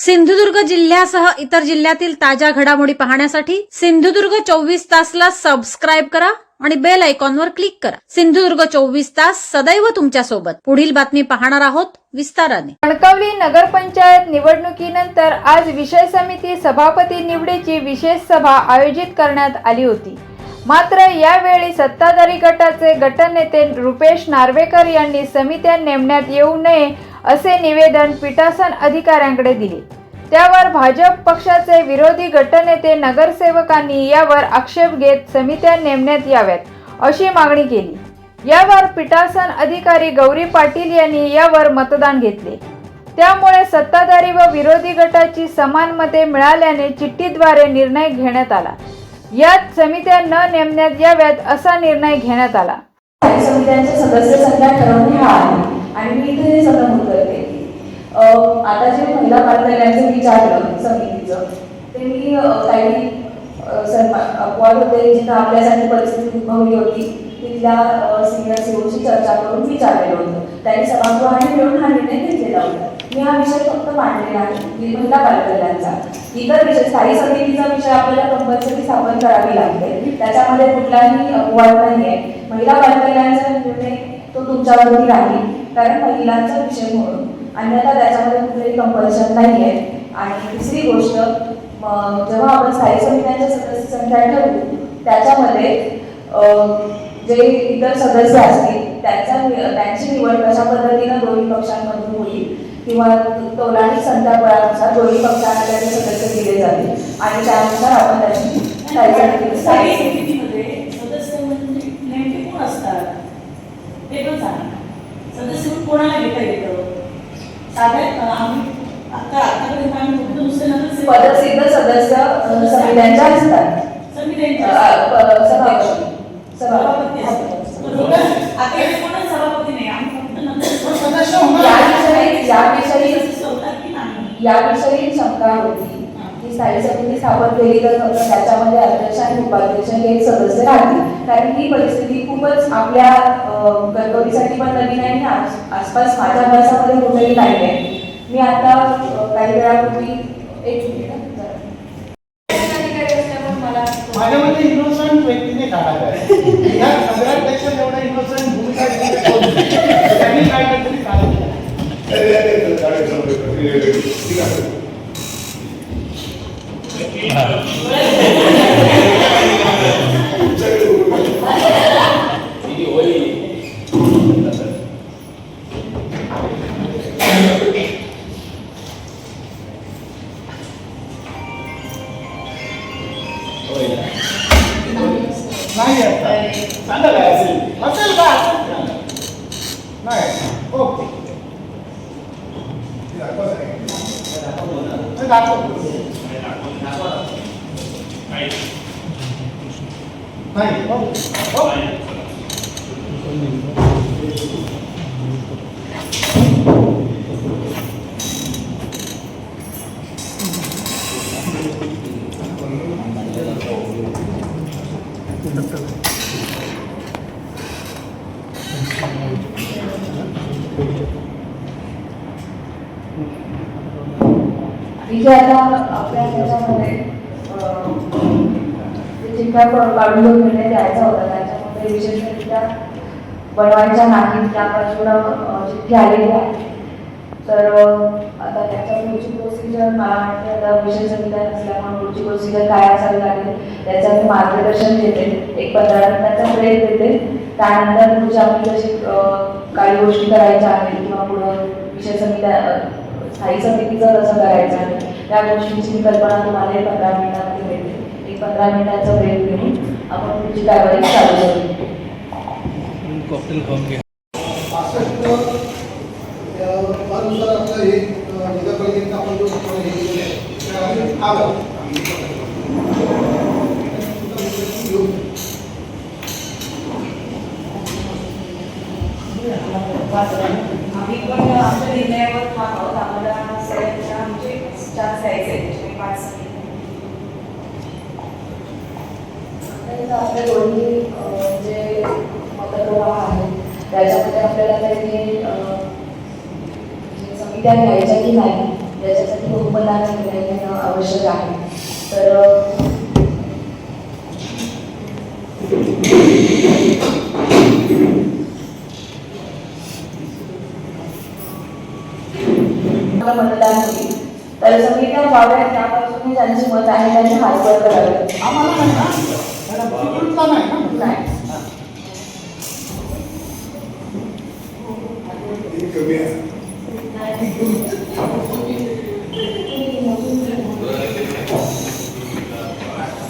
सिंधुदुर्ग जिल्ह्यासह इतर जिल्ह्यातील ताज्या घडामोडी पाहण्यासाठी सिंधुदुर्ग 24 तासला सबस्क्राईब करा आणि बेल आयकॉनवर क्लिक करा। सिंधुदुर्ग 24 तास सदैव तुमच्या सोबत। पुढील बातमी पाहणार आहोत विस्ताराने। कणकवली नगरपंचायत निवडणुकीनंतर आज विषय समिती सभापती निवडीची विशेष सभा आयोजित करण्यात आली होती। मात्र यावेळी सत्ताधारी गटाचे गटनेते रुपेश नार्वेकर यांनी समित्या नेमण्यात येऊ नये असे निवेदन पीठासन अधिकाऱ्यांकडे दिले। त्यावर भाजप पक्षाचे विरोधी गटनेते नगरसेवकांनी यावर आक्षेप घेत समित्या नेमण्यात याव्यात अशी मागणी केली। यावर पीठासन अधिकारी गौरी पाटील यांनी यावर मतदान घेतले। त्यामुळे सत्ताधारी व विरोधी गटाची समान मते मिळाल्याने चिठ्ठीद्वारे निर्णय घेण्यात आला। यात समित्या न नेमण्यात याव्यात असा निर्णय घेण्यात आला। समित्यांचे सदस्य संख्या ठरवणे हा आहे आणि मी इथे हे सगळं म्हणत करते। आता जे महिला बालकल्याणचं विचारलं समितीचं ते मी काही अपवाद होते जिथं आपल्यासाठी परिस्थिती उद्भवली होती तिथल्या सिनियर सीओची चर्चा करून विचारलेलं होतं। त्यांनी सभागृहाने मिळून हा निर्णय घेतलेला होता। मी हा विषय फक्त मांडलेला आहे महिला बालकल्याणचा। इतर विषय स्थायी समितीचा विषय आपल्याला कंपल्सरी स्थापन करावी लागते, त्याच्यामध्ये कुठलाही अपवाद नाही आहे। महिला बालकल्याणचा निर्णय तो तुमच्यावरती राहील कारण महिलांचा विषय म्हणून, अन्यथा त्याच्यामध्ये कुठलेही कंपल्शन नाही आहे। आणि दुसरी गोष्ट, जेव्हा आपण स्थायी समित्यांच्या सदस्य संख्या ठरवू त्याच्यामध्ये जे इतर सदस्य असतील त्यांची निवड कशा पद्धतीनं दोन्ही पक्षांमधून होईल किंवा तोलानी संख्याबळानुसार दोन्ही पक्षांना त्याचे सदस्य दिले जातील आणि त्यानुसार आपण त्याची स्थायी समितीमध्ये सदस्य म्हणजे नेमके कोण असतात ते पण सांगा। सदस्य कोणाला घेता येतं? साधारण आम्ही आतापर्यंत आम्ही फक्त दुसरे नगरसेवक पदसिद्ध सदस्य समित्यांच्या असतात। सभापती असतात। आता कोणच सभापती नाही, आम्ही फक्त नगरसेवक सदस्य याविषयी शंका होती की स्थायी समिती स्थापन केली तर फक्त त्याच्यामध्ये अध्यक्ष आणि उपाध्यक्ष हे एक सदस्य राहतील, कारण ही परिस्थिती खूपच आपल्या कणकवलीसाठी पण नवीन आहे आणि आसपास माझ्या भागामध्ये कुठेही नाही आहे। मी आता काही वेळापूर्वी माझ्यामध्ये इनोसंट व्यक्तीने काढायला आहे। या नगराध्यक्ष एवढा इनोसंट भूमिका त्यांनी काय तरी काढायचं। नाही सांगा काय असेल असेल का नाही ओके इथे आता आपल्या ह्याच्यामध्ये चिठ्ठ्या काढून जो निर्णय द्यायचा होता त्याच्यामध्ये विशेषरित्या बनवायच्या नाहीत या बाजूला चिठ्ठी आलेली आहे। तर आता त्याच्या पुढची प्रोसिजर मला वाटते आता विषय समित्या नसल्यामुळे पुढची प्रोसिजर काय असावी लागेल त्याचं मी मार्गदर्शन देते। एक 15 मिनिटाचा ब्रेक देते, त्यानंतर पुढची आपली कशी काही गोष्टी करायच्या आहेत किंवा पुढं विषय समित्या स्थायी समितीचं कसं करायचं आहे त्या गोष्टींची कल्पना तुम्हाला 15 मिनिटांमध्ये मिळते। एक 15 मिनिटाचा ब्रेक घेऊन आपण पुढची कारवाई चालू करू। त्यानुसार आपलं हे नगरपालिकेचं आपण जो आम्ही पण आमच्या निर्णयावर ठाम आहोत। आम्हाला आमचे 4 जायचे आहेत, 5 आपल्या दोन्ही जे मतप्रवाह आहेत त्याच्यामध्ये आपल्याला काही समित्या घ्यायच्या की नाही याच्यासाठी कुटुंबदान निर्णय घेणं आवश्यक आहे. तर मतदान होईल तर समित्या व्हाव्यात त्यापासून ज्यांची मत आहे त्यांचे हात वर करावे. आम्हाला नाही ना मॅडम, तिकडूनचा नाही ना. नाही.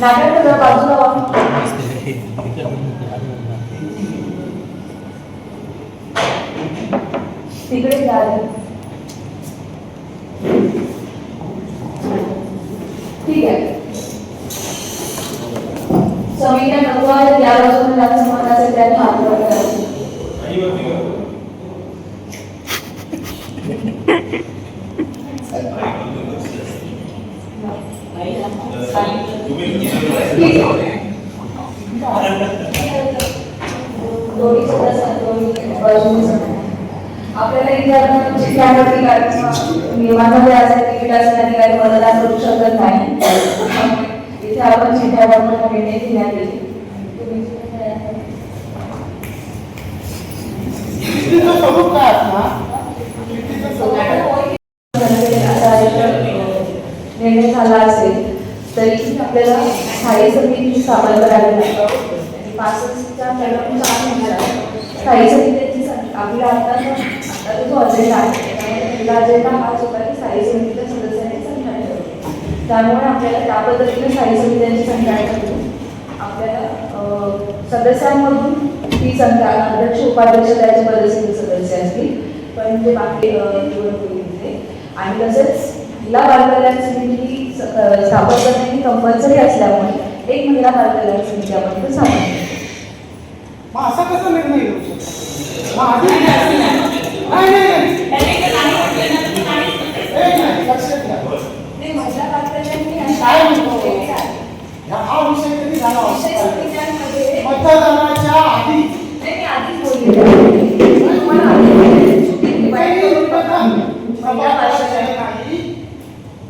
नाटक सगळं बाजूला वाहून तिकडे जा. ठीक आहे. समित्या नको आहेत या बाजूने ज्यांचं मत असेल त्यांनी हात वर करायचे. ठीक आहे. दोन्ही सदस्य बाजूने आपल्याला इथे आता चिठ्ठ्यावरती नियमांमध्ये असेल तिकीट असेल आणि काही मतदान करू शकत नाही. इथे आपण चिठ्ठ्यावर निर्णय घेण्यात येईल. चिठ्ठीचं स्वरूप काय असणार? चिठ्ठीचं स्वरूप असा निर्णय झाला असेल तरी आपल्याला स्थायी समिती स्थापन करावी लागते. 65च्या स्थायी समितीची आपल्या आता जो अजेंडा आहे त्यामुळे अजेंडा हाच होता की स्थायी समितीच्या सदस्यांनी संख्या ठेवली. त्यामुळे आपल्याला त्या पद्धतीने स्थायी समित्यांची संख्या ठेवून आपल्याला सदस्यांमधून ती संख्या अध्यक्ष उपाध्यक्ष त्याचे पदसीचे सदस्य असतील पण जे बाकी निवड होईल तिथे. आणि तसेच महिला बालकल्याण समिती स्थापन करणे ही कंपल्सरी असल्यामुळे एक महिला बालकल्याण समिती आपण इथे स्थापन केली. मग असा कसा निर्णय घेऊ शकतो? मग आधी नाही लक्षात घ्या. महिला बालकल्याण काय म्हणतो हा विषय कधी झाला मतदानाच्या आधी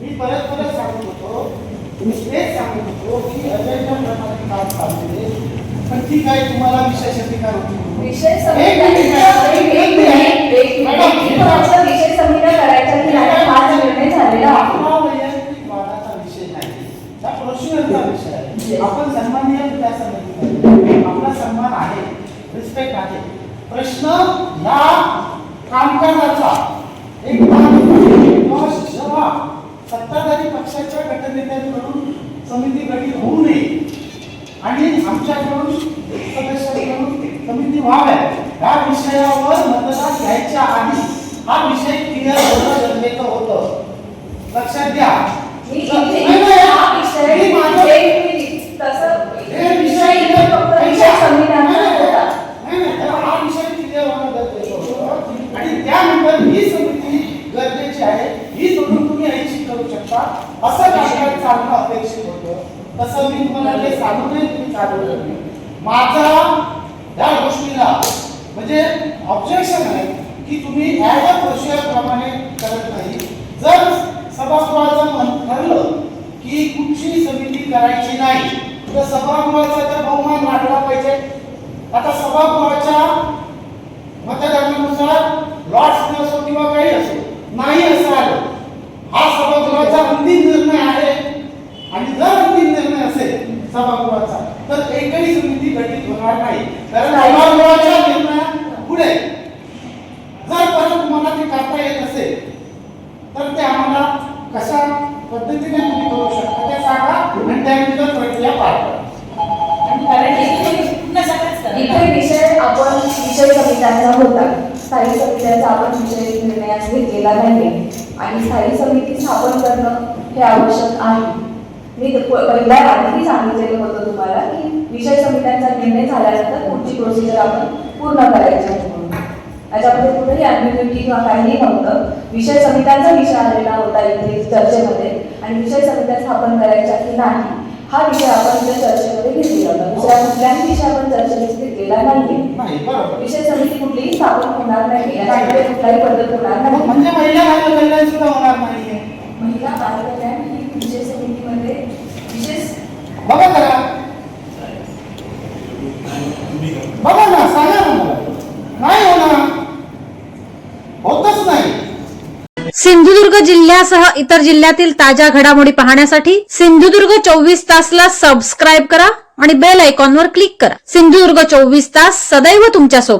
मी परत सांगत होतो. मी तेच सांगत होतो की अजेंडाप्रमाणे काम चालले पण ठीक आहे. तुम्हाला विशेष अधिकार होते विषय समित्या करायच्या की नाही हा निर्णय झालेला आहे. हा वैयक्तिक वादाचा विषय नाही, हा प्रोसिजरचा विषय आहे. आपण सन्माननीय त्या समितीमध्ये आपला सन्मान आहे, रिस्पेक्ट आहे. प्रश्न या कामकाजाचा एक जेव्हा सत्ताधारी पक्षाच्या गटनेत्यांकडून समिती गठीत होऊ नये आणि आमच्याकडून सदस्यांकडून समिती व्हाव्या या विषयावर मतदान घ्यायच्या आधी हा विषय क्लिअर होणं गरजेचं होतं. लक्षात घ्या. आणि त्यानंतर ही समिती गरजेची आहे, ही सोडून तुम्ही ऐच्छिक करू शकता असं कामकाज चालणं अपेक्षित होतं. तसं मी तुम्हाला ते सांगूनही तुम्ही चालवलं नाही. माझा या गोष्टीला म्हणजे ऑब्जेक्शन आहे की तुम्ही ॲज अ प्रोसिजर प्रमाणे करत नाही. जर सभागृहाचं मन ठरलं की कुठची समिती करायची नाही तर सभागृहाचा तर बहुमान वाढला पाहिजे. आता सभागृहाच्या मतदानानुसार लॉट्स असो किंवा काही असो नाही असं आलं, हा सभागृहाचा अंतिम निर्णय आहे. आणि जर अंतिम निर्णय असेल सभागृहाचा तर एकही समिती गठीत होणार नाही. कारण सभागृहाच्या निर्णया पुढे जर परत तुम्हाला ते करता येत असेल तर ते आम्हाला कशा पद्धतीने तुम्ही करू शकता ते सांगा आणि त्यानंतर प्रक्रिया पार करा. इथे विषय आपण विषय समित्यांचा होता. स्थायी समित्यांचा आपण विषय निर्णयास घेतलेला नाही आणि स्थायी समिती स्थापन करणं हे आवश्यक आहे. मी पहिल्या आधी सांगितलेलं होतं तुम्हाला की विषय समित्यांचा निर्णय झाल्यानंतर पुढची प्रोसिजर आपण पूर्ण करायची आहे म्हणून. याच्यामध्ये कुठेही ॲम्बिग्युइटी किंवा काहीही नव्हतं. विषय समित्यांचा विषय आलेला होता इथे चर्चेमध्ये आणि विषय समित्या स्थापन करायच्या की नाही हा विषय आपण इथे चर्चेमध्ये घेतलेला होता. दुसऱ्या कुठल्याही विषय आपण चर्चेमध्ये घेतलेला नाहीये. विषय समिती कुठलीही स्थापन होणार नाही, याच्यामध्ये कुठलाही बदल होणार नाही. म्हणजे महिला कल्याण सुद्धा होणार नाहीये. महिला महिला बालकल्याण ही विषय समितीमध्ये विशेष बघा जरा, बघा ना, सांगा ना मला. नाही होणार, होतच नाही. सिंधुदुर्ग जिल्ह्यासह इतर जिल्ह्यातील ताज्या घडामोडी पाहण्यासाठी सिंधुदुर्ग 24 तासला सबस्क्राईब करा आणि बेल आयकॉनवर क्लिक करा. सिंधुदुर्ग 24 तास सदैव तुमच्या सोबत.